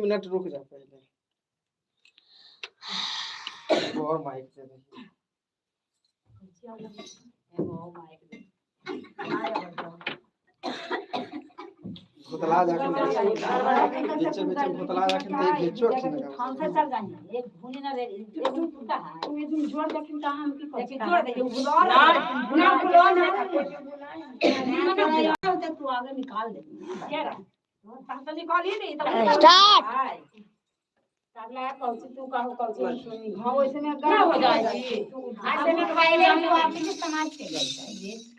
minute रुक जा पहले और माइक दे दे भुतला जाके बीच बीच भुतला जाके ते बेचो हम से चल जाएंगे एक भूनी ना रे एक टूटा है ये तुम जोड़ देख कहां हम की देखिए जोड़ दे बुला ना बुला ना तू आगे निकाल दे क्या रे तो निकाल ही नहीं तो स्टार्ट अगला कौची तू कहो कौची हां वैसे में हो जाएगी ऐसे में भाई हम आप के समाज के गए